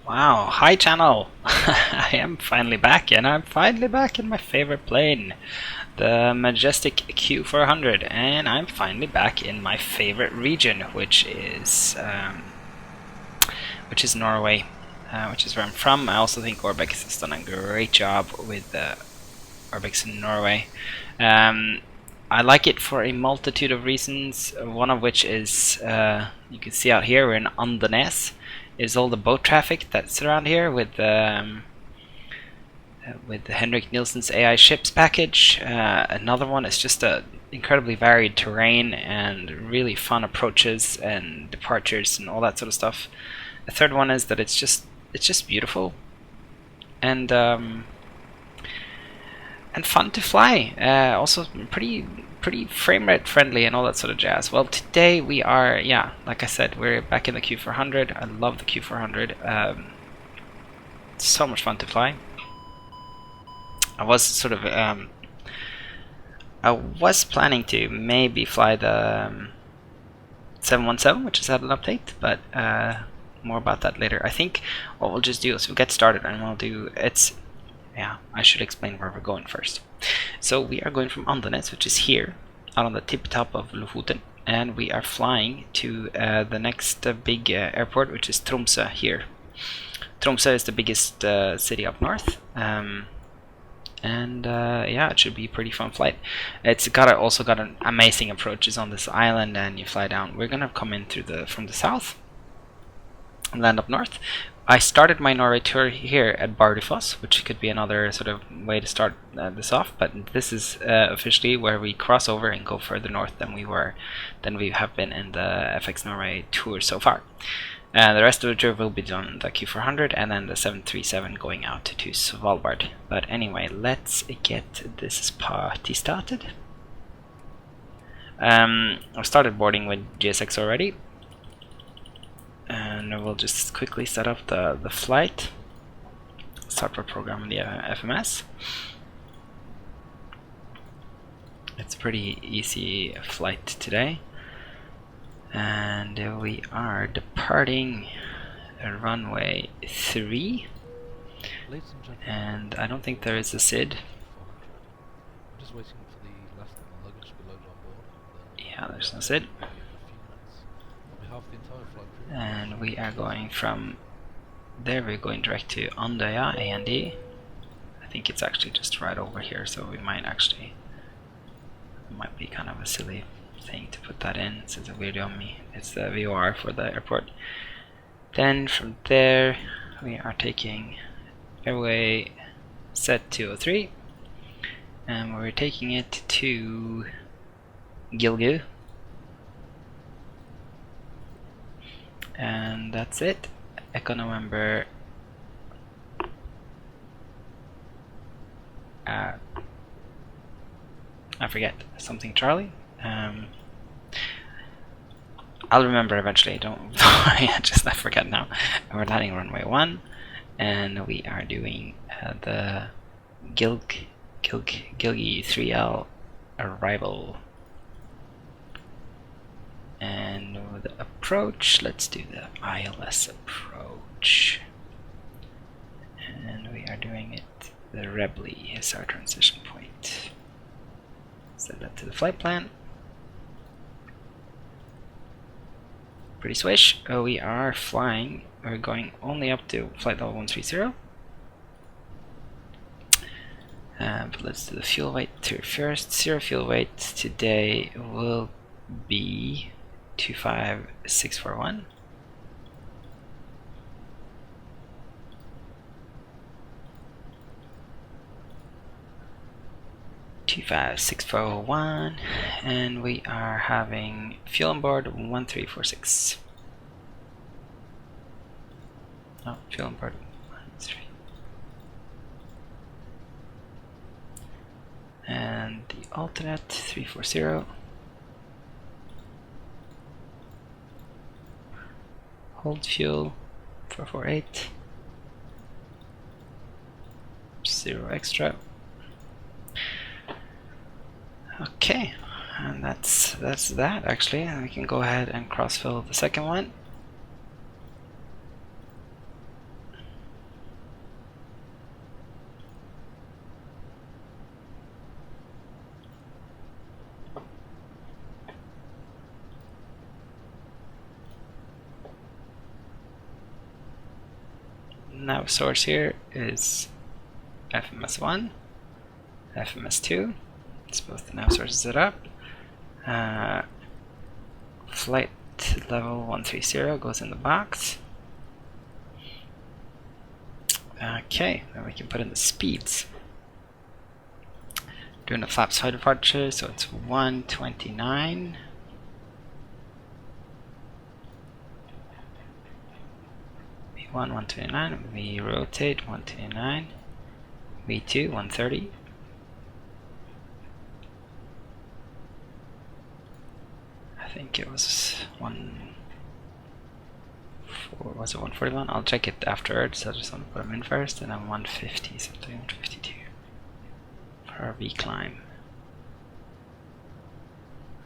Wow, hi channel! I am finally back, and I'm finally back in my favorite plane, the majestic Q400, and I'm finally back in my favorite region, which is Norway, which is where I'm from. I also think Orbx has done a great job with Orbx Norway. I like it for a multitude of reasons, one of which is, you can see out here, we're in Andenes, is all the boat traffic that's around here with Henrik Nielsen's AI ships package. Another one is just a incredibly varied terrain and really fun approaches and departures and all that sort of stuff. The third one is that it's just beautiful and fun to fly. Also pretty frame rate friendly and all that sort of jazz. Well, today we are, yeah, like I said, we're back in the Q400. I love the Q400. It's so much fun to fly. I was sort of I was planning to maybe fly the 717, which has had an update, but more about that later. I think what we'll just do is we'll get started and we'll do yeah, I should explain where we're going first. So we are going from Andenes, which is here, out on the tip top of Lofoten, and we are flying to the next big airport, which is Tromsø here. Tromsø is the biggest city up north, and yeah, it should be a pretty fun flight. It's also got an amazing approaches on this island, and you fly down. We're gonna come in through from the south and land up north. I started my Norway tour here at Bardufoss, which could be another sort of way to start this off, but this is officially where we cross over and go further north than we have been in the FTX Norway tour so far. The rest of the tour will be done the Q400 and then the 737 going out to Svalbard. But anyway, let's get this party started. I've started boarding with GSX already. And we'll just quickly set up the flight. Start our program in the FMS. It's a pretty easy flight today. And we are departing runway 3. And I don't think there is a SID. I'm just waiting for the last of my luggage to be loaded on board. Yeah, there's no SID. And we are going from there, we're going direct to Andøya, AND. I think it's actually just right over here, so it might be kind of a silly thing to put that in since it's a video on me. It's the VOR for the airport. Then from there we are taking airway set 203 and we're taking it to Gilgu. And that's it. Echo November I forget, something Charlie. I'll remember eventually, don't I forget now. We're landing runway 1 and we are doing the Gilgi 3L arrival. And with the approach, let's do the ILS approach. And we are doing it, the Rebly is our transition point. Set that to the flight plan. Pretty swish. We are flying, we're going only up to flight level 130. But let's do the fuel weight first. Zero fuel weight today will be 25641. And we are having fuel on board 1346. Oh, fuel on board 13. And the alternate 340. Hold fuel 448. 0 extra. Okay, and that's that actually. And we can go ahead and cross-fill the second one. nav source here is FMS1, FMS2. It's both the nav sources set up. Flight level 130 goes in the box. Okay, then we can put in the speeds. Doing the flaps height departure, so it's 129. V1 129, V rotate 129, V2 130. I think it was was it 141? I'll check it afterwards. I just want to put them in first, and then 150 something, 152 for our V climb.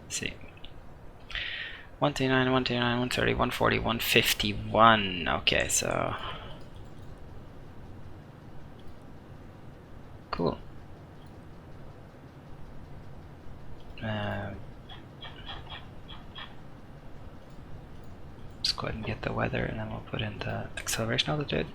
Let's see. 129, 129, 130, 140, 151. Okay, so cool. Let's go ahead and get the weather, and then we'll put in the acceleration altitude.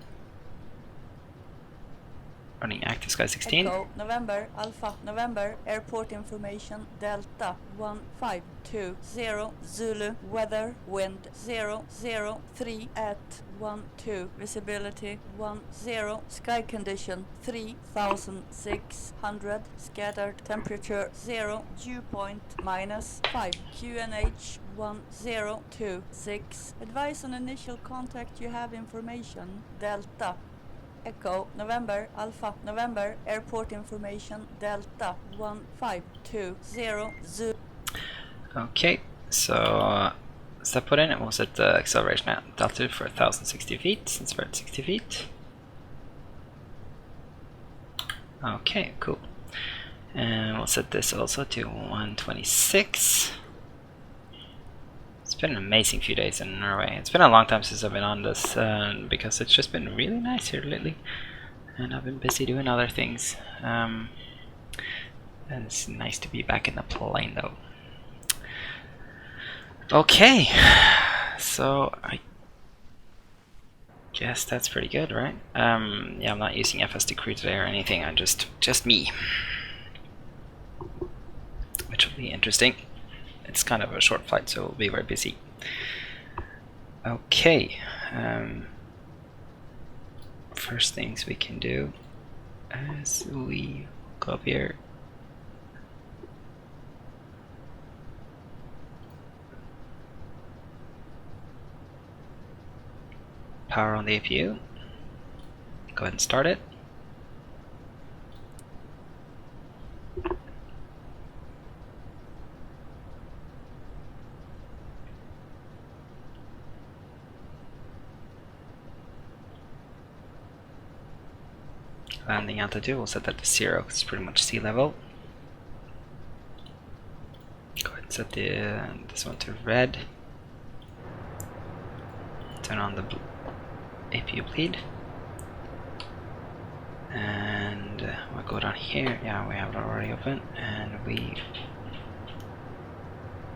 Running active sky 16. Echo, November, Alpha, November, airport information, Delta, 1520, Zulu, weather, wind, 003 at 12, visibility, 10, sky condition, 3600, scattered, temperature, 0, dew point, -5, QNH, 1026, advise on initial contact, you have information, Delta. Echo, November, Alpha, November, airport information, Delta, 1520, Zulu. Okay, so step put in, and we'll set the acceleration altitude for 1060 feet, since we're at 60 feet. Okay, cool. And we'll set this also to 126. It's been an amazing few days in Norway. It's been a long time since I've been on this, because it's just been really nice here lately. And I've been busy doing other things. And it's nice to be back in the plane though. Okay, so I guess that's pretty good, right? Yeah, I'm not using FSD crew today or anything. I'm just me, which will be interesting. It's kind of a short flight, so we'll be very busy. Okay, first things we can do is we go up here. Power on the APU. Go ahead and start it. Landing altitude, we'll set that to 0 because it's pretty much sea level. Go ahead and set this one to red. Turn on the APU bleed. And we'll go down here. Yeah, we have it already open. And we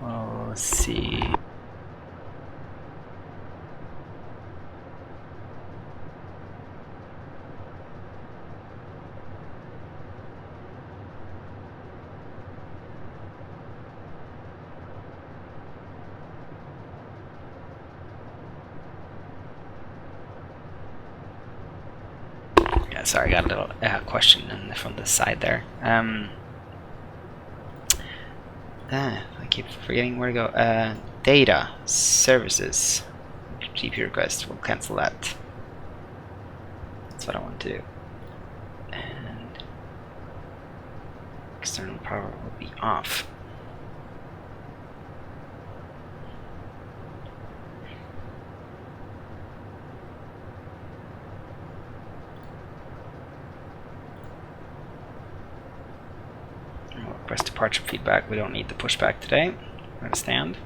will see. Sorry, I got a little question from the side there. I keep forgetting where to go. Data, services, GP request, we'll cancel that. That's what I want to do. And external power will be off. Press departure feedback. We don't need the pushback today. We're going to stand.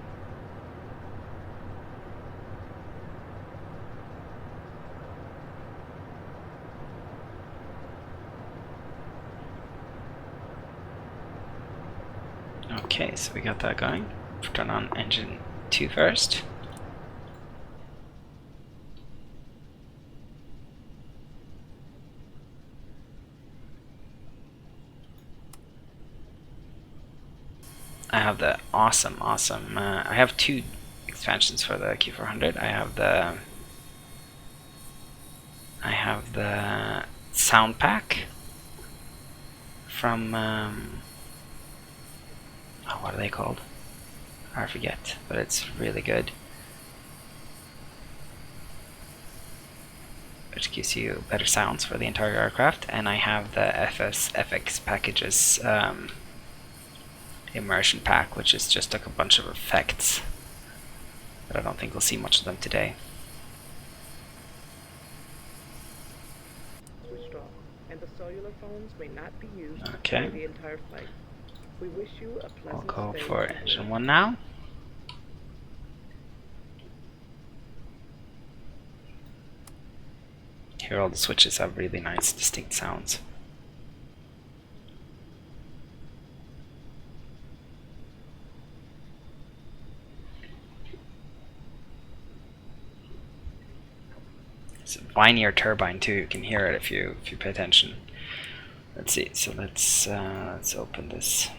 Okay, so we got that going. Turn on engine 2 first. I have the awesome. I have two expansions for the Q400. I have the sound pack from oh, what are they called? I forget, but it's really good. Which gives you better sounds for the entire aircraft. And I have the FSFX packages immersion pack, which is just like a bunch of effects. But I don't think we'll see much of them today. Switched off, and the cellular phones may not be used Okay. for the entire flight. We wish you a I'll pleasant go stay. for engine 1 now. Here all the switches have really nice distinct sounds. It's a whinier turbine too, you can hear it if you pay attention. Let's see, so let's open this.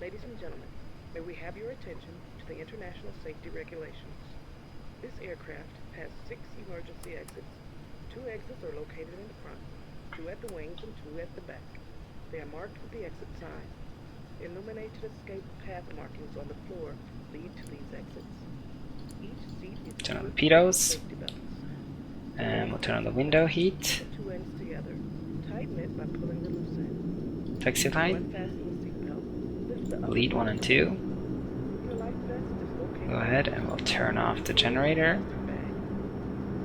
Ladies and gentlemen, may we have your attention to the international safety regulations. This aircraft has 6 emergency exits. 2 exits are located in the front, 2 at the wings and 2 at the back. They are marked with the exit sign. Illuminated escape path markings on the floor lead to these exits. Each seat is Turn on the equipped with pitos. safety belts. And we'll turn on the window heat. The 2 ends together. Tighten it by pulling the loose end. Taxi line. Unfasten the seatbelt. Lift the upper Lead 1 and 2. Your life vest is located Go ahead and we'll turn off the generator. bag.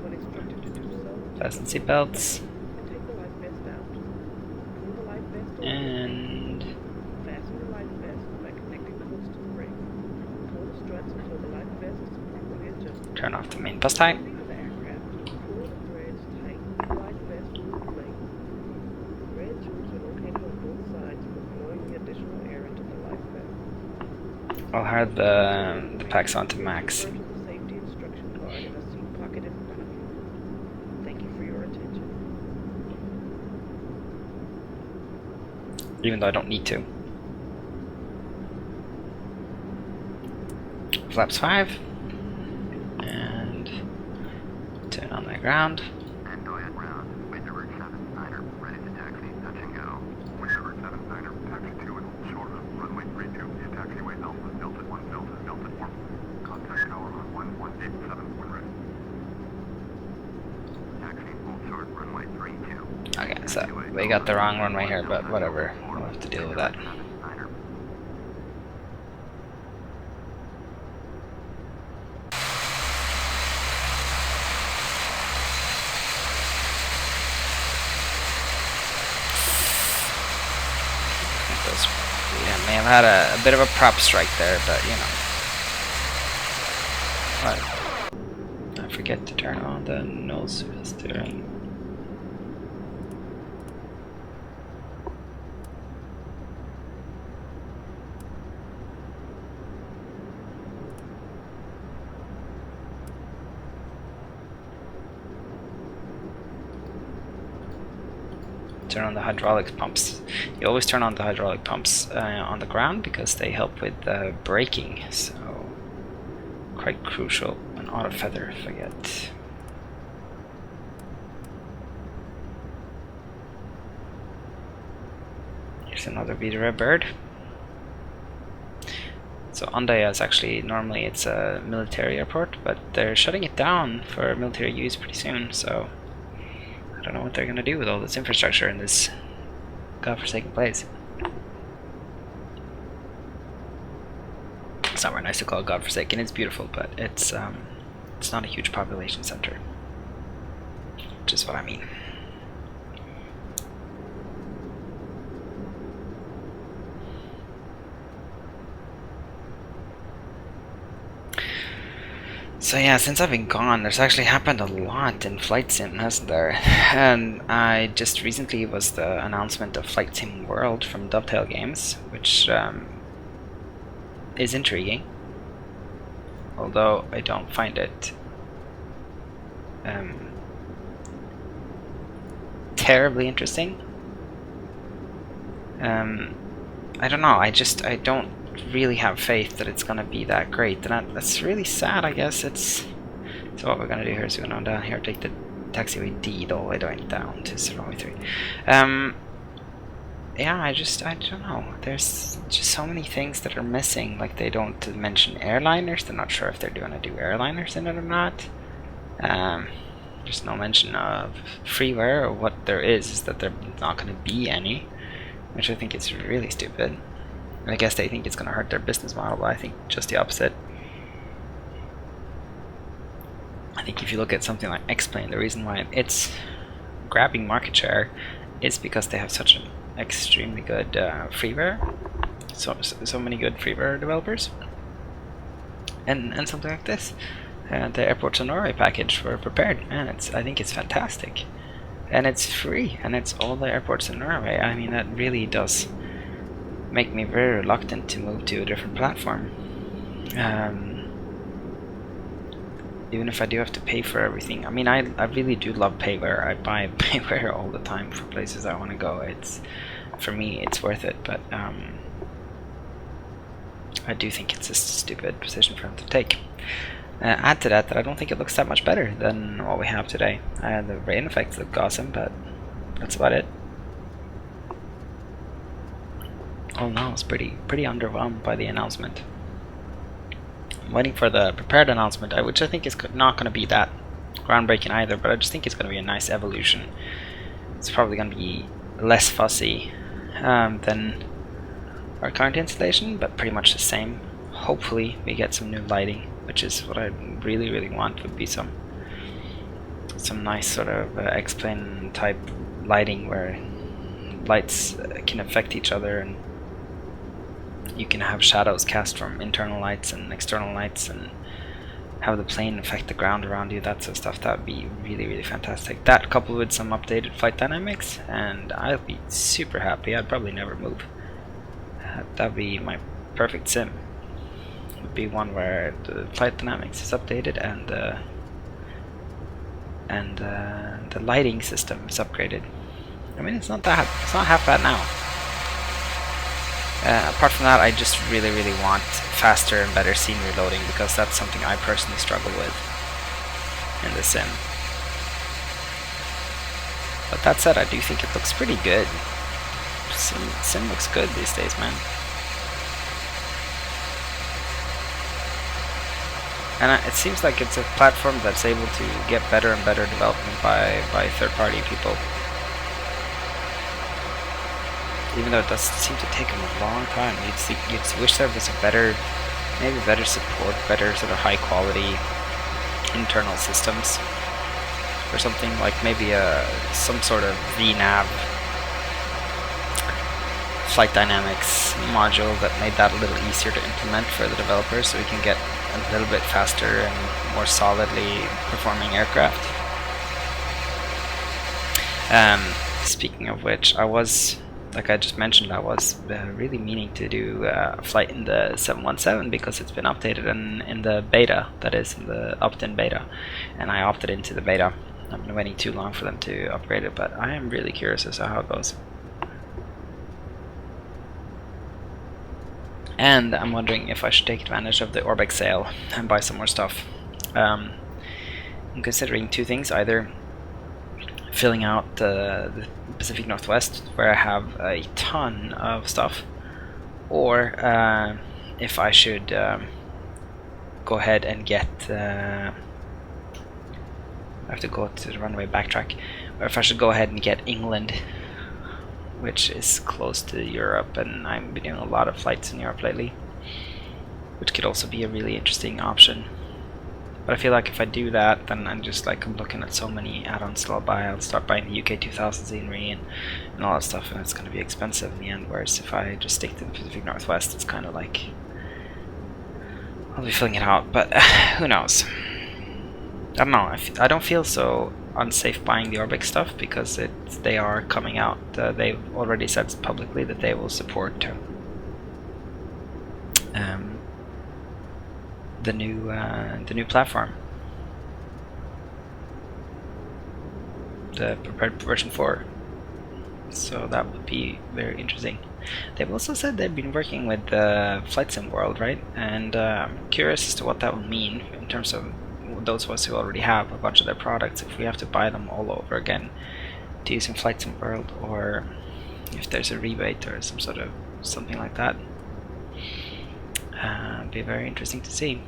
When instructed to do so, Fasten seatbelts. and take the life vest out. Pull the life vest over. And Fasten the life vest by connecting the hooks to the ring. Pull the struts until the life vest is properly adjusted. turn off the main bus tie. Leave the aircraft. Pull the threads tight. The life vest will inflate. The thread tubes are located on both sides for blowing the additional air into the life vest. I'll hard the packs onto max. Refer to the safety instruction card in a seat pocket in front of you. Thank you for your attention. Even though I don't need to. Flaps 5. And turn on the ground. Android ground, Winterberg 79er, ready to taxi, touch and go. Winterberg 79er, taxi 2 and hold short of runway 32, via taxiway Alpha, Delta 1, Delta 1. Contact tower on 1187, when ready. Taxi, hold short, runway 32. Okay, so they got the wrong runway here, but whatever. We'll have to deal with that. Yeah, may have had a bit of a prop strike there, but you know. But I forget to turn on the nose steering. Turn on the hydraulic pumps. You always turn on the hydraulic pumps on the ground because they help with braking, so quite crucial. An auto feather, forget. Here's another Vitra bird. So Andenes is actually, normally it's a military airport, but they're shutting it down for military use pretty soon, so I don't know what they're going to do with all this infrastructure in this godforsaken place. It's not very nice to call it godforsaken, it's beautiful, but it's not a huge population center, which is what I mean. So yeah, since I've been gone, there's actually happened a lot in Flight Sim, hasn't there? And I just recently was the announcement of Flight Sim World from Dovetail Games, which is intriguing. Although I don't find it terribly interesting. I don't know, I don't really have faith that it's gonna be that great, and that's really sad, I guess. So what we're gonna do here is we're gonna go down here, take the taxiway D the whole way down to runway 3. Yeah, I don't know. There's just so many things that are missing. Like, they don't mention airliners. They're not sure if they're gonna do airliners in it or not. There's no mention of freeware, or what there is that there's not gonna be any, which I think is really stupid. I guess they think it's gonna hurt their business model, but I think just the opposite. I think if you look at something like X-Plane, the reason why it's grabbing market share is because they have such an extremely good freeware, so many good freeware developers, and something like this, the Airports of Norway package for prepared. Man, I think it's fantastic, and it's free, and it's all the airports in Norway. I mean, that really does make me very reluctant to move to a different platform. Even if I do have to pay for everything. I mean, I really do love payware. I buy payware all the time for places I want to go. For me, it's worth it, but I do think it's a stupid position for them to take. Add to that I don't think it looks that much better than what we have today. The rain effects look awesome, but that's about it. All in all, I was pretty underwhelmed by the announcement. I'm waiting for the prepared announcement, which I think is not going to be that groundbreaking either, but I just think it's going to be a nice evolution. It's probably going to be less fussy than our current installation, but pretty much the same. Hopefully we get some new lighting, which is what I really want. Would be some nice sort of X-Plane type lighting where lights can affect each other, and you can have shadows cast from internal lights and external lights, and have the plane affect the ground around you. That sort of stuff, that would be really fantastic. That coupled with some updated flight dynamics, and I'll be super happy. I'd probably never move. That'd be my perfect sim. It would be one where the flight dynamics is updated, and the lighting system is upgraded. I mean, it's not half bad now. Apart from that, I just really want faster and better scene reloading, because that's something I personally struggle with in the sim. But that said, I do think it looks pretty good. Sim looks good these days, man. And it seems like it's a platform that's able to get better and better development by third-party people. Even though it does seem to take them a long time. You'd wish there was maybe better support, better sort of high quality internal systems, or something like maybe some sort of VNAV flight dynamics module that made that a little easier to implement for the developers, so we can get a little bit faster and more solidly performing aircraft. Speaking of which, like I just mentioned, I was really meaning to do a flight in the 717 because it's been updated in the beta, that is, in the opt-in beta, and I opted into the beta. I've been waiting too long for them to upgrade it, but I am really curious as to how it goes. And I'm wondering if I should take advantage of the Orbx sale and buy some more stuff. I'm considering two things: either filling out the Pacific Northwest, where I have a ton of stuff, or if I should go ahead and get I have to go to the runway backtrack, or if I should go ahead and get England, which is close to Europe, and I've been doing a lot of flights in Europe lately, which could also be a really interesting option. But I feel like if I do that, then I'm looking at so many add-ons that I'll buy. I'll start buying the UK 2000 scenery and all that stuff, and it's going to be expensive in the end. Whereas if I just stick to the Pacific Northwest, it's kind of like I'll be filling it out. But who knows? I don't know. I don't feel so unsafe buying the Orbx stuff, because they are coming out. They've already said publicly that they will support the new platform, the prepared version 4. So that would be very interesting. They've also said they've been working with Flight Sim World, right? And I'm curious as to what that will mean in terms of those of us who already have a bunch of their products, if we have to buy them all over again to use in Flight Sim World, or if there's a rebate or some sort of something like that. It'd be very interesting to see.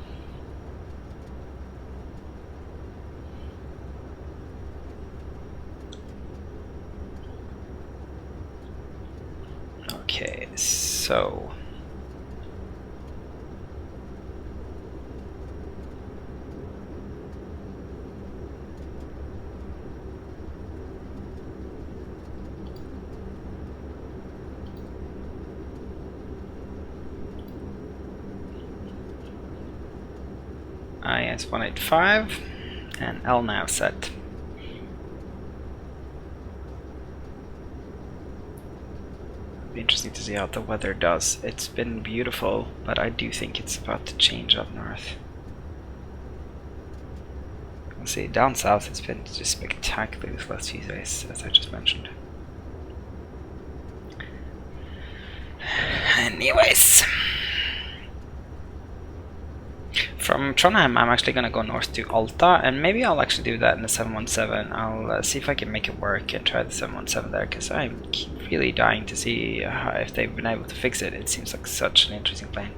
Okay, so IS 185 and L nav set. Be interesting to see how the weather does. It's been beautiful, but I do think it's about to change up north. We'll see, down south it's been just spectacular this last few days, as I just mentioned. Anyways, from Trondheim I'm actually going to go north to Alta, and maybe I'll actually do that in the 717. I'll see if I can make it work and try the 717 there, because I'm really dying to see if they've been able to fix it. It seems like such an interesting plane.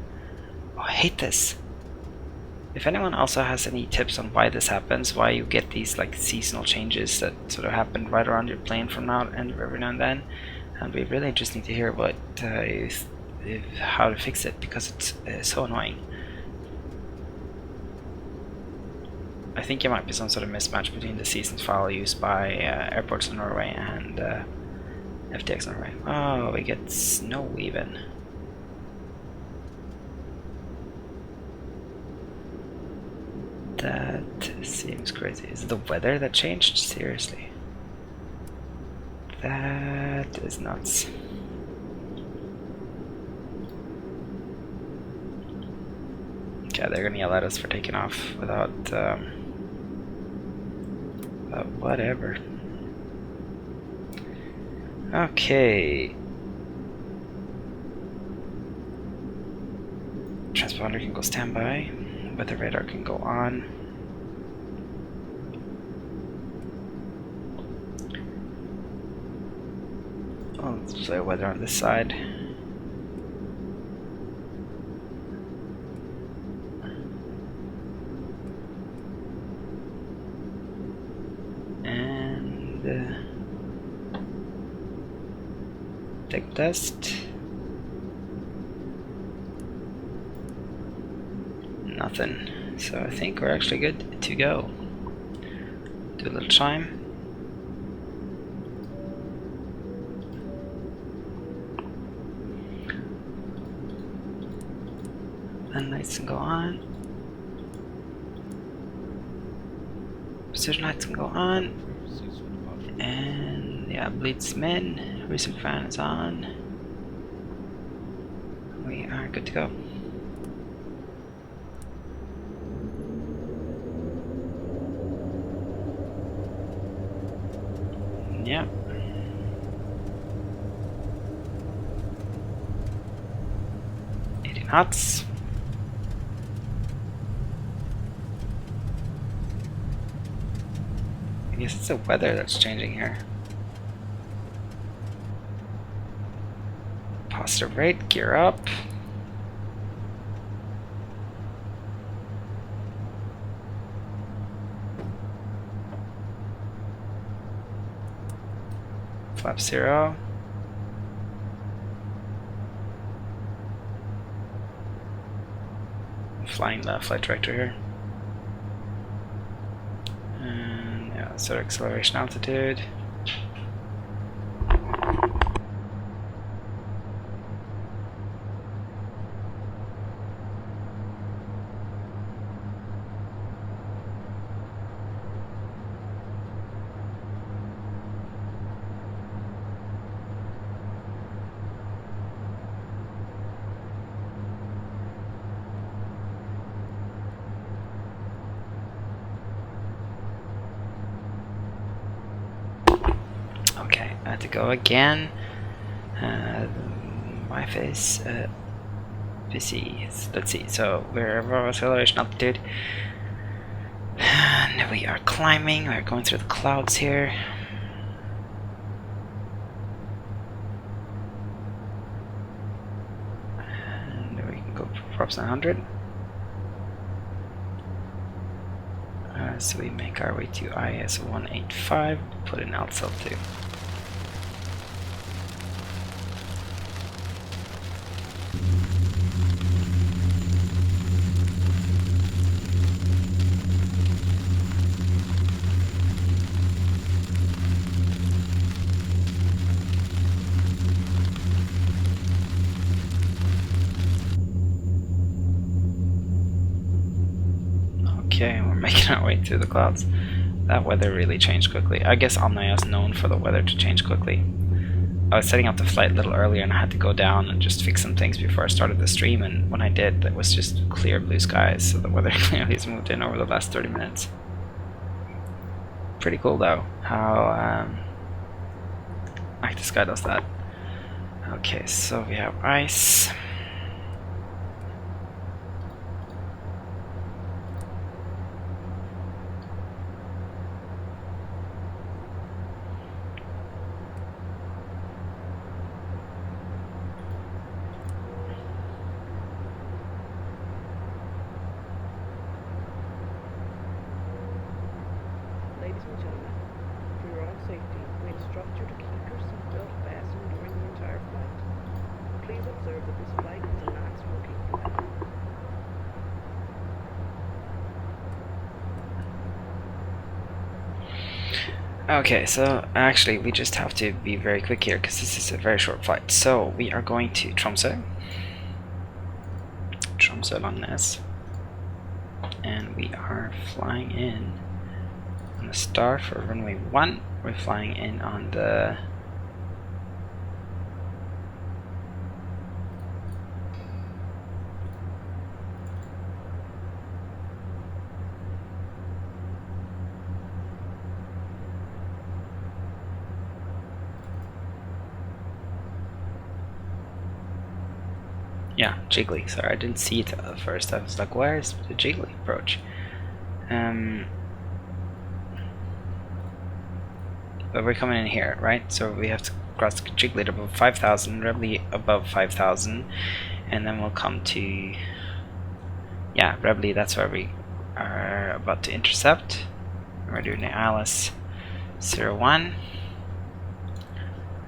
Oh, I hate this. If anyone also has any tips on why this happens, why you get these like seasonal changes that sort of happen right around your plane from now and every now and then, it'd be really interesting to hear what how to fix it, because it's so annoying. I think it might be some sort of mismatch between the seasons file used by Airports in Norway and FTX Norway. Oh, we get snow even. That seems crazy. Is it the weather that changed? Seriously. That is nuts. Okay, they're gonna yell at us for taking off without whatever. Okay. Transponder can go standby. Weather radar can go on. Oh, let's play weather on this side. Take test. Nothing. So I think we're actually good to go. Do a little chime. And lights can go on. Precision lights can go on. And yeah, bleeds min. Recent fan is on. We are good to go. Yeah. Knots. I guess it's the weather that's changing here. Positive rate, gear up. Flap 0. Flying the flight director here. And yeah, sort of acceleration altitude. I had to go again. Wi-Fi is busy. Let's see. So we're above acceleration altitude, and we are climbing. We're going through the clouds here. And we can go for props 900. So we make our way to IS 185. Put in altcell 2. Okay, we're making our way through the clouds. That weather really changed quickly. I guess Alnaya is known for the weather to change quickly. I was setting up the flight a little earlier and I had to go down and just fix some things before I started the stream, and when I did, it was just clear blue skies, so the weather clearly has moved in over the last 30 minutes. Pretty cool though, how like this guy does that. Okay, so we have ice. Ladies and gentlemen, for your own safety, we instruct you to keep your seatbelt fastened during the entire flight. Please observe that this flight is a non-smoking flight. Okay, so actually we just have to be very quick here because this is a very short flight. So we are going to Tromsø, Tromsø, and we are flying in on the start for runway 1. We're flying in on the Jiggly. Sorry, I didn't see it at first. I was like, where is the Jiggly approach? But we're coming in here, right? So we have to cross Jiggly above 5,000, Rebly above 5,000, and then we'll come to, yeah, Rebly. That's where we are about to intercept. We're doing the ILS 01,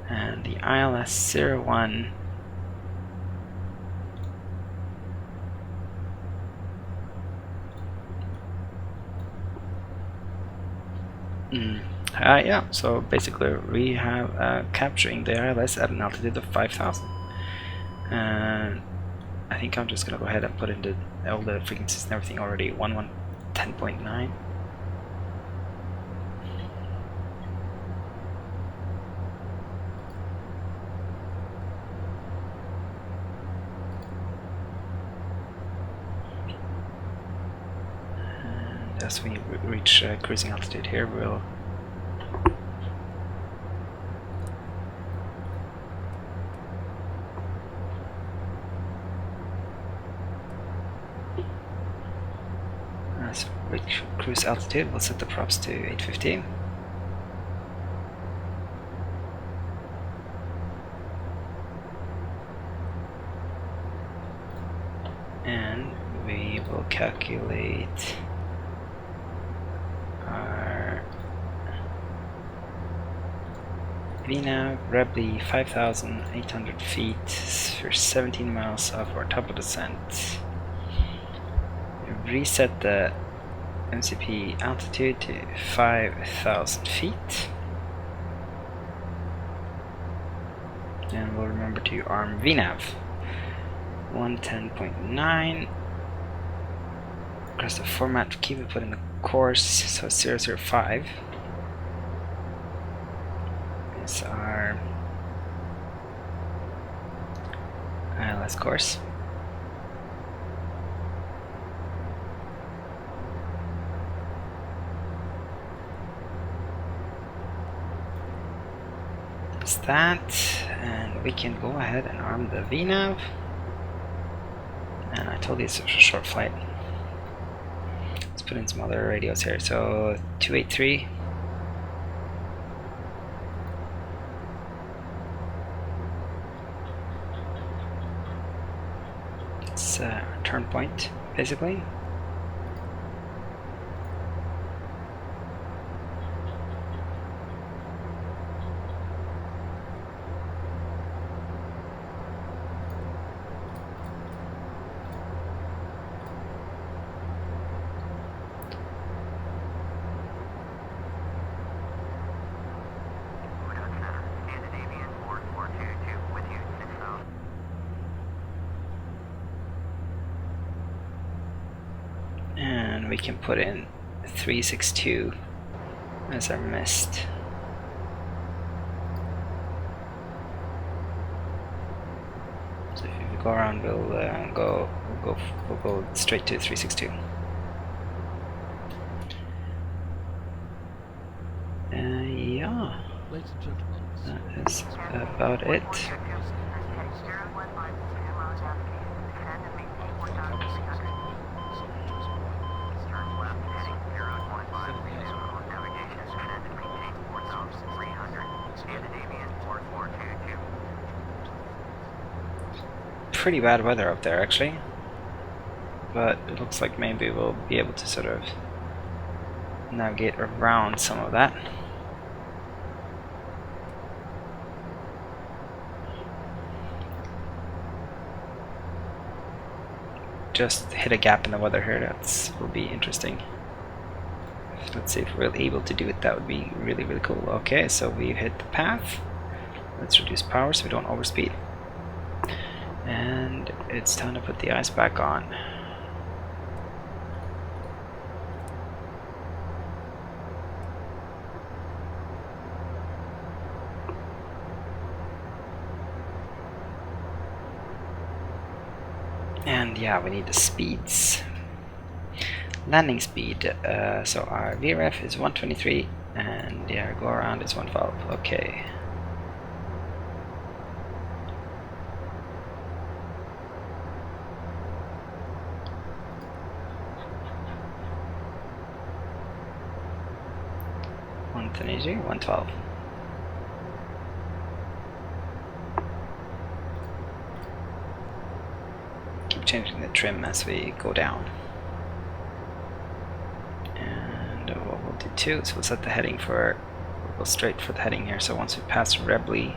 and the ILS 01. Yeah, so basically we have capturing the ILS at an altitude of 5,000. I think I'm just gonna go ahead and put in all the frequencies and everything already. 1110.9. And as we reach cruising altitude here, we'll reach cruise altitude. We'll set the props to 850. And we will calculate our VNAV, Rebly 5,800 feet for 17 miles off our top of descent. Reset the MCP altitude to 5,000 feet, and we'll remember to arm VNAV 110.9. Across the format, keep it put in the course, so 005 is our ILS course. that's that. And we can go ahead and arm the VNav. And I told you it's a short flight. Let's put in some other radios here. So 283. It's a turn point, basically. And we can put in 362 as our mist. So if we go around, we'll go straight to 362. Yeah, Ladies and gentlemen, that is about it. Pretty bad weather up there actually, but it looks like maybe we'll be able to sort of navigate around some of that. Just hit a gap in the weather here. That will be interesting. Let's see if we're able to do it. That would be really, really cool. Okay, so we've hit the path. Let's reduce power so we don't overspeed. And it's time to put the ice back on. And yeah, we need the speeds. Landing speed. So our VREF is 123 and yeah, go around is 112. Okay. Easy, 112. Keep changing the trim as we go down. And what we'll do too is we'll set the heading for, we'll go straight for the heading here. So once we pass Rebly,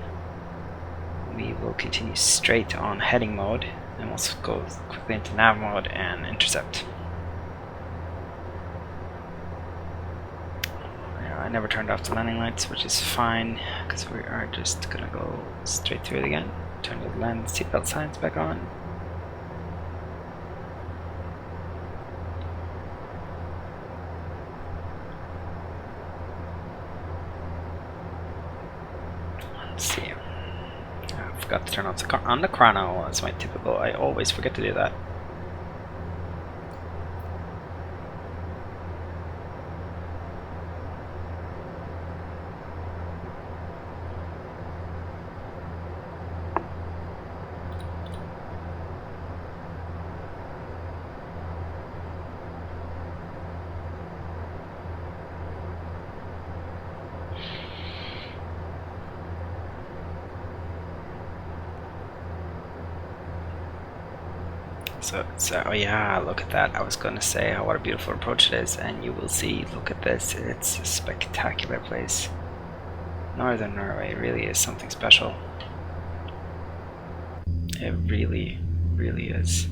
we will continue straight on heading mode, and we'll go quickly into nav mode and intercept. I never turned off the landing lights, which is fine because we are just gonna go straight through it again. Turn the land seatbelt signs back on. Let's see. I forgot to turn on the chrono. That's my typical. I always forget to do that. So oh yeah, look at that. I was gonna say what a beautiful approach it is, and you will see, look at this, it's a spectacular place. Northern Norway really is something special. It really, really is.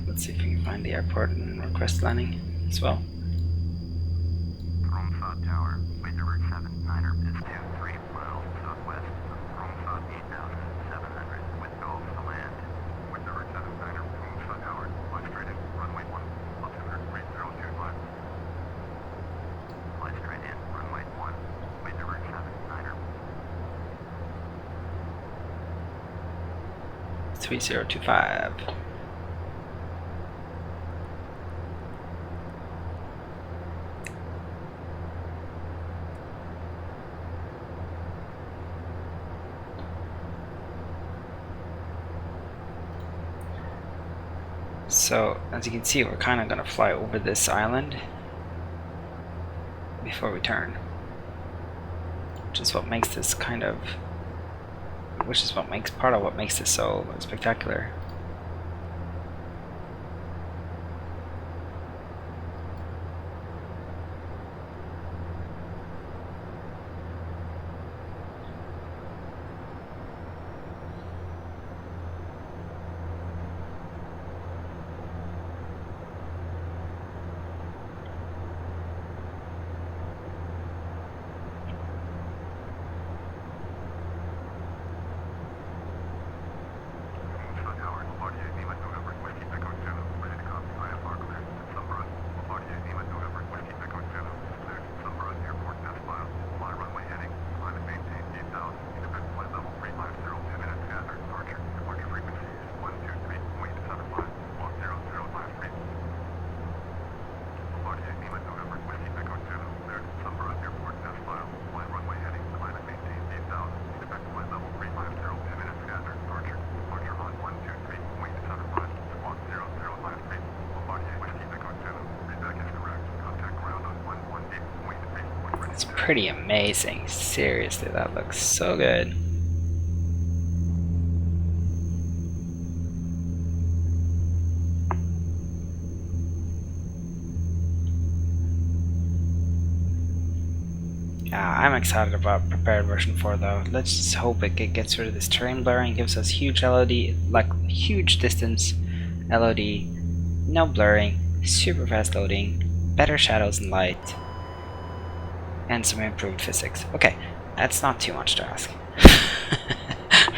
Let's see if we can find the airport and request landing as well. Tromsø Tower, Winterberg 79er is 23 miles southwest of Tromsø 8700 with go to land. Winterberg 79er, Tromsø Tower, fly straight in, runway 1. 3025. So, as you can see, we're kind of going to fly over this island before we turn, which is what makes this part of what makes this so spectacular. It's pretty amazing. Seriously, that looks so good. I'm excited about prepared version 4 though. Let's just hope it gets rid of this terrain blurring, gives us huge LOD, like huge distance LOD, no blurring, super fast loading, better shadows and light, and some improved physics. Okay, that's not too much to ask.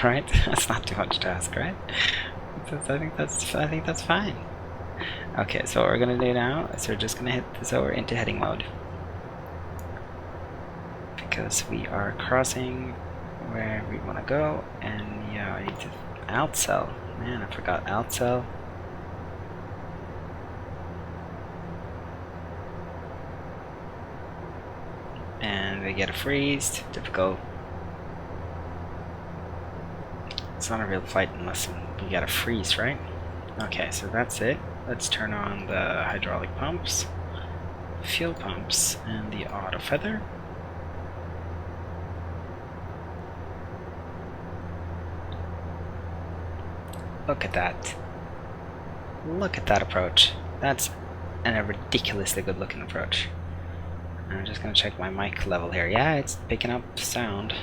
Right? That's not too much to ask, right? I think that's fine. Okay, so what we're gonna do now is we're just gonna hit this over into heading mode, because we are crossing where we want to go, and yeah, I need to outcell. Man, I forgot outcell. And we get a freeze, difficult. It's not a real flight unless you get a freeze, right? Okay, so that's it. Let's turn on the hydraulic pumps, fuel pumps, and the auto feather. Look at that. Look at that approach. That's a ridiculously good looking approach. I'm just gonna check my mic level here. Yeah, it's picking up sound.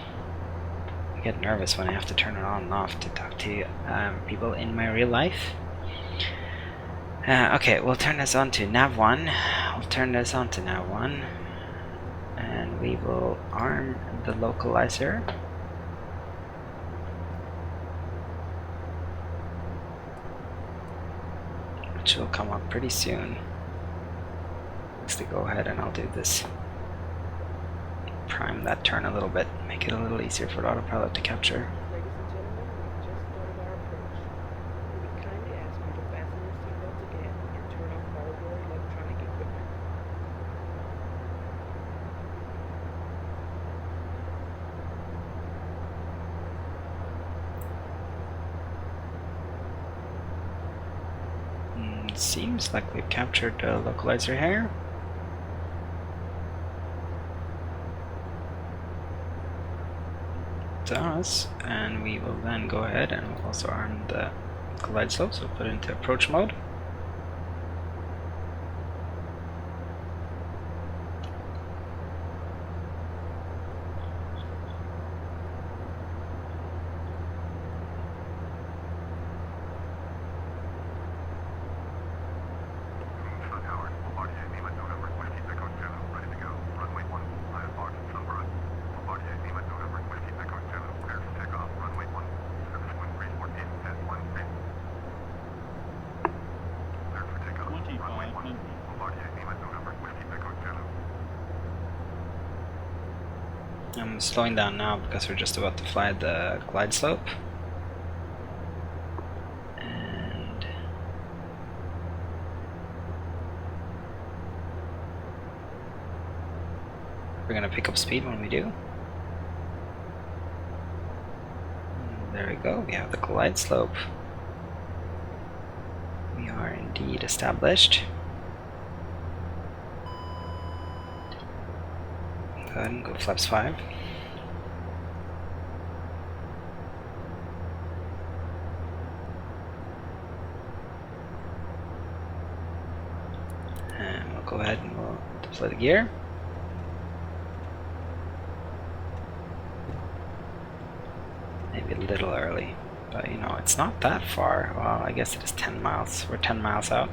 I get nervous when I have to turn it on and off to talk to people in my real life. Okay, we'll turn this on to nav 1. And we will arm the localizer. Which will come up pretty soon. To go ahead and I'll do this. Prime that turn a little bit, make it a little easier for the autopilot to capture. Ladies and gentlemen, we've just started our approach. We would kindly ask you to fasten your seatbelts again and turn off all your electronic equipment. Seems like we've captured the localizer here. Does, and we will then go ahead and we'll also arm the glide slope, so put it into approach mode. I'm slowing down now because we're just about to fly the glide slope. gonna pick up speed when we do. There we go, we have the glide slope. We are indeed established. Go ahead and go flaps 5. And we'll go ahead and we'll deploy the gear. Maybe a little early, but you know, it's not that far. Well, I guess it is 10 miles. We're 10 miles out.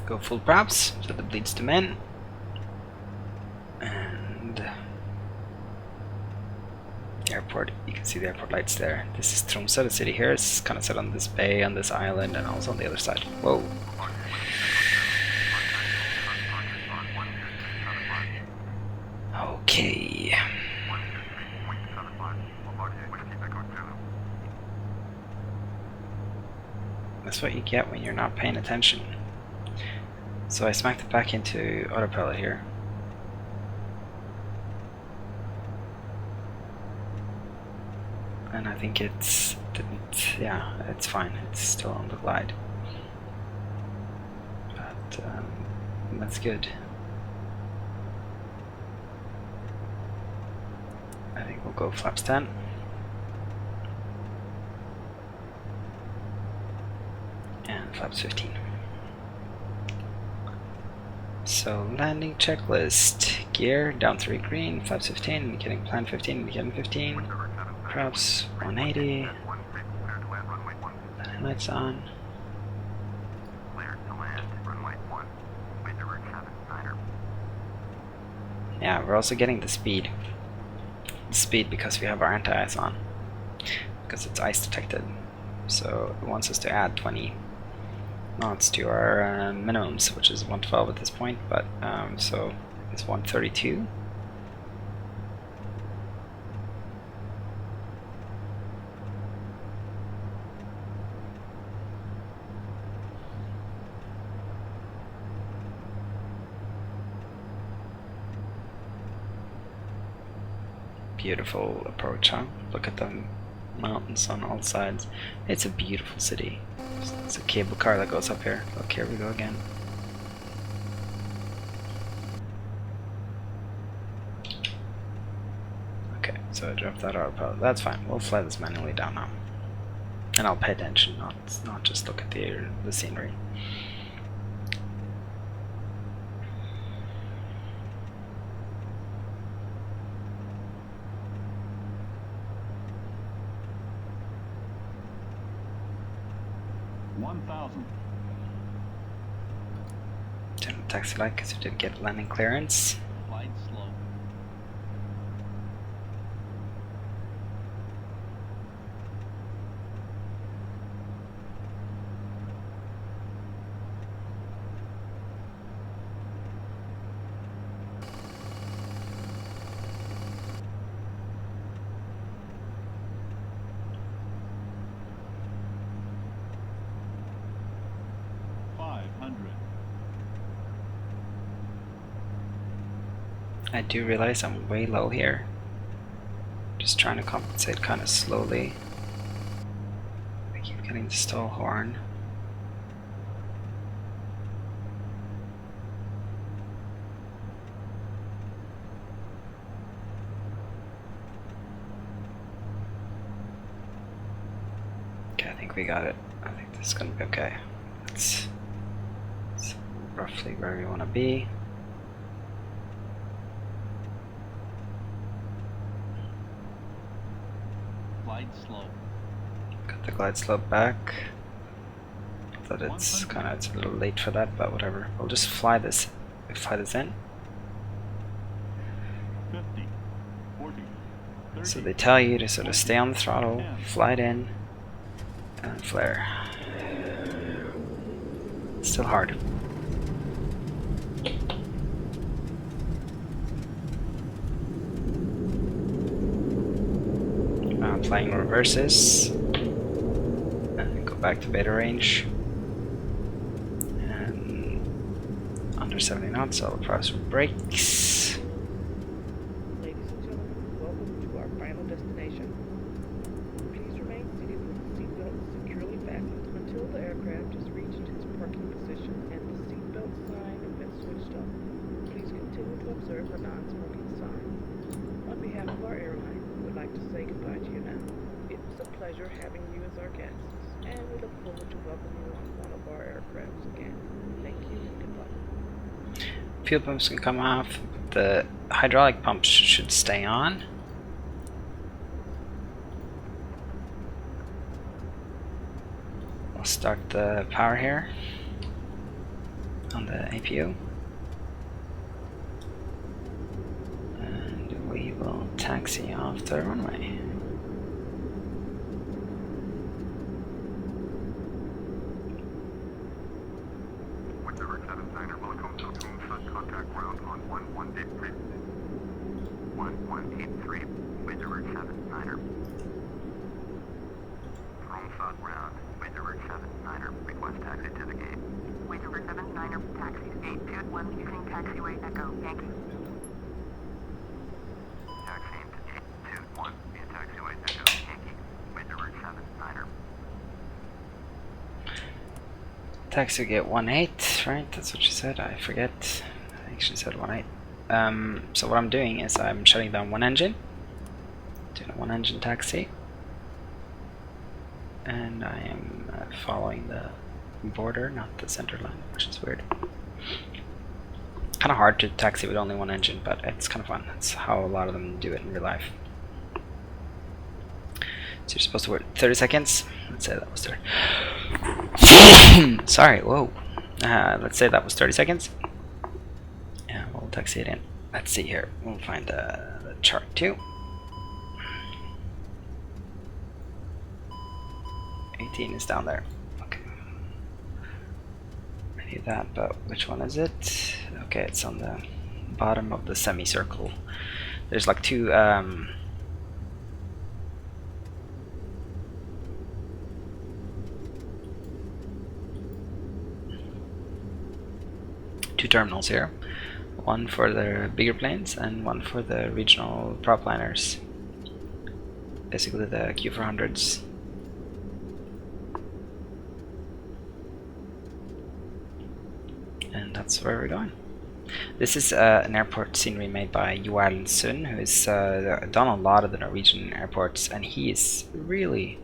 Go full props, so the bleeds to men. And the airport, you can see the airport lights there. This is Tromsø, the city here. It's kind of set on this bay, on this island, and also on the other side. Whoa. Okay. That's what you get when you're not paying attention. So I smacked it back into autopilot here. And I think it's yeah, it's fine. It's still on the glide. But that's good. I think we'll go flaps 10. And flaps 15. So landing checklist, gear down 3 green, flaps 15, indicating plan 15, indicating 15, props 180, lights on. Yeah, we're also getting the speed. The speed because we have our anti-ice on, because it's ice detected. So it wants us to add 20 knots to our minimums, which is 112 at this point, but so it's 132. Beautiful approach, huh? Look at the mountains on all sides. It's a beautiful city. It's a cable car that goes up here. Look, here we go again. Okay, so I dropped that autopilot. That's fine. We'll fly this manually down now, and I'll pay attention, not just look at the scenery. Turn the taxi light because we did get landing clearance. Glide slow. I do realize I'm way low here. Just trying to compensate kind of slowly. I keep getting the stall horn. Okay, I think we got it. I think this is gonna be okay. It's roughly where we want to be. Glide slow. Got the glide slope back. Thought it's a little late for that, but whatever. We'll just fly this in. 50, 40, 30, So they tell you to sort of stay on the throttle, fly it in, and flare. It's still hard. Flying reverses, and go back to beta range, and under 70 knots, so I'll press brakes. Ladies and gentlemen, welcome to our final destination. Please remain seated with the seatbelt securely fastened until the aircraft has reached its parking position and the seatbelt sign has been switched off. Please continue to observe the non-smoking sign. On behalf of our airline, we would like to say goodbye to you now. It was a pleasure having you as our guests, and we look forward to welcoming you on one of our aircrafts again. Thank you and goodbye. Fuel pumps can come off. The hydraulic pumps should stay on. We'll start the power here on the APU. And we will taxi off the runway. Contact ground on 1183. 1183, wind over 79er. Tromsø ground, wind over 79er, request taxi to the gate. Wind over 79er, taxi to gate 2-1 using taxiway Echo, Yankee. Taxiing to gate 2-1 via taxiway Echo, Yankee, wind over 79er. Taxi gate 18, right? That's what she said. I forget. I think she said 18. So what I'm doing is I'm shutting down one engine, doing a one engine taxi, and I am following the border, not the center line, which is weird. Kind of hard to taxi with only one engine, but it's kind of fun. That's how a lot of them do it in real life. So you're supposed to wait 30 seconds. Let's say that was 30. Sorry, whoa. Let's say that was 30 seconds. Yeah, we'll taxi it in. Let's see here. We'll find the chart too. 18 is down there. Okay. I knew that, but which one is it? Okay, it's on the bottom of the semicircle. There's like two terminals here. One for the bigger planes and one for the regional prop liners. Basically the Q400s. And that's where we're going. This is an airport scenery made by Joarlensund, who has done a lot of the Norwegian airports, and he is really,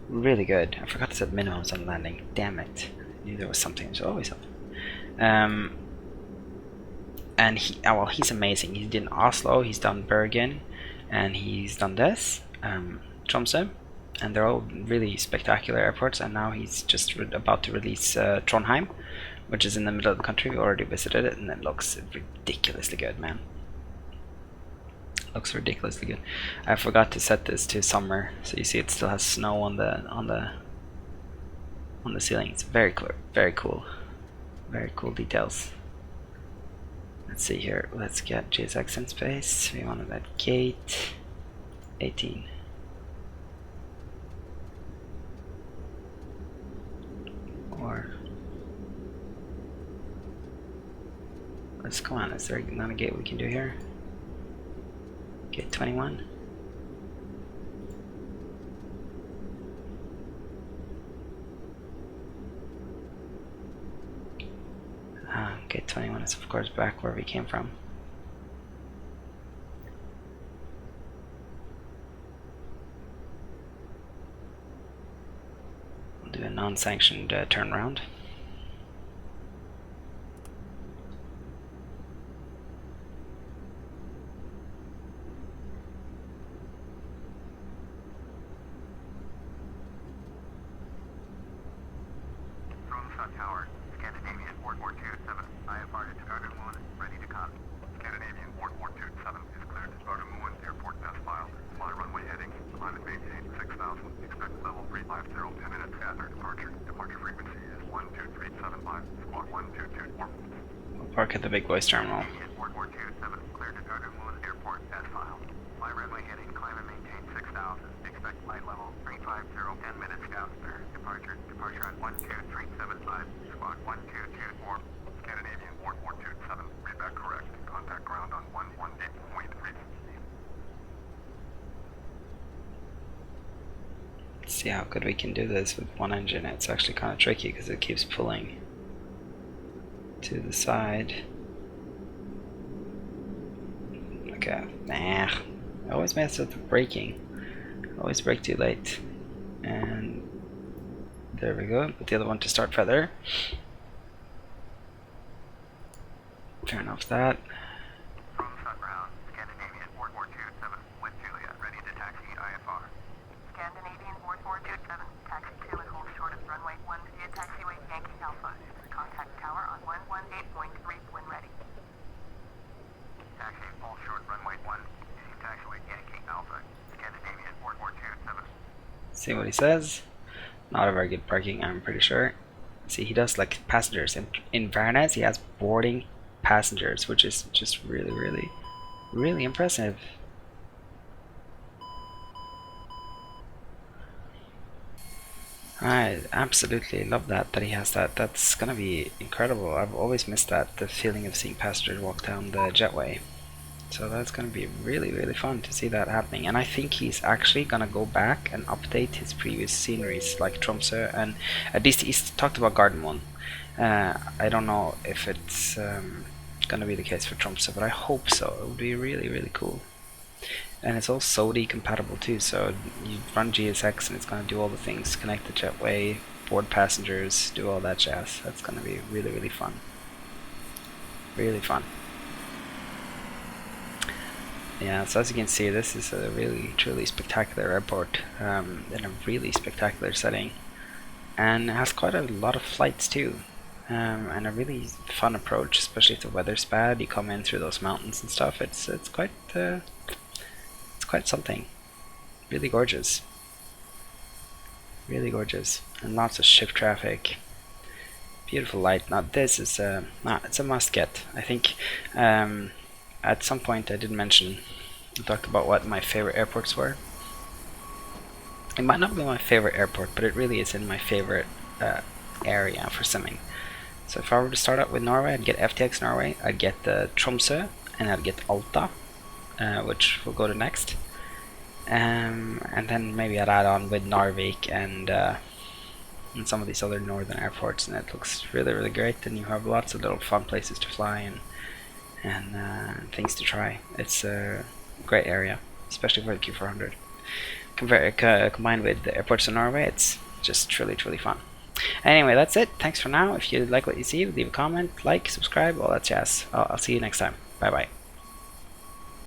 really good. I forgot to set minimums on landing. Damn it! I knew there was something. There's always something. And he's amazing. He's done Oslo, he's done Bergen, and he's done this, Tromsø, and they're all really spectacular airports. And now he's just about to release Trondheim, which is in the middle of the country. We already visited it, and it looks ridiculously good, man. Looks ridiculously good. I forgot to set this to summer, so you see it still has snow on the ceiling. It's very clear, very cool details. Let's see here. Let's get GSX in space. We wanted that gate 18. Or let's go on. Is there not a gate we can do here? Gate 21. Gate 21 is of course back where we came from. We'll do a non-sanctioned turnaround. park at the big boys terminal. Port 427, cleared to Garden Moon Airport as filed. Fly runway heading, climb and maintain 6,000. Expect flight level 350, 10 minutes down, sir. Departure on 12375, squawk 1224. Scandinavian Port 427, read back correct. Contact ground on 118.3. Let's see how good we can do this with one engine. It's actually kind of tricky because it keeps pulling to the side. Okay, nah. I always mess with the braking. Always brake too late. And there we go. Put the other one to start feather. Turn off that. Tromsø ground, Scandinavian Port 427, with Juliet, ready to taxi IFR. Scandinavian 4427, taxi 2 and hold short of runway 1 via taxiway Yankee Alpha. Contact tower on 118.3 when ready. Taxi, hold short, runway 1, using taxiway Yankee Alpha, Scandinavian Port 427. See what he says. Not a very good parking, I'm pretty sure. See, he does like passengers. In fairness, he has boarding passengers, which is just really impressive. I absolutely love that he has that. That's gonna be incredible. I've always missed that, the feeling of seeing passengers walk down the jetway. So that's gonna be really fun to see that happening. And I think he's actually gonna go back and update his previous sceneries like Tromsø, and at least he's talked about Gardermoen. I don't know if it's gonna be the case for Tromsø, but I hope so. It would be really cool. And it's all SODI compatible too, so you run GSX and it's gonna do all the things, connect the jetway, board passengers, do all that jazz. That's gonna be really fun. Really fun. Yeah, so as you can see, this is a truly spectacular airport in a really spectacular setting, and it has quite a lot of flights too, and a really fun approach, especially if the weather's bad. You come in through those mountains and stuff. It's quite something. Really gorgeous, and lots of ship traffic. Beautiful light. Now this is it's a must get. I think at some point I did mention, I talked about what my favorite airports were. It might not be my favorite airport, but it really is in my favorite area for simming. So if I were to start out with Norway, I'd get FTX Norway, I'd get the Tromsø, and I'd get Alta, which we'll go to next. And then maybe I'd add on with Narvik and some of these other northern airports, and it looks really great. And you have lots of little fun places to fly and things to try. It's a great area, especially for the Q400. Combined with the airports in Norway, it's just truly fun. Anyway, that's it. Thanks for now. If you like what you see, leave a comment, like, subscribe, all that jazz. I'll see you next time. Bye bye.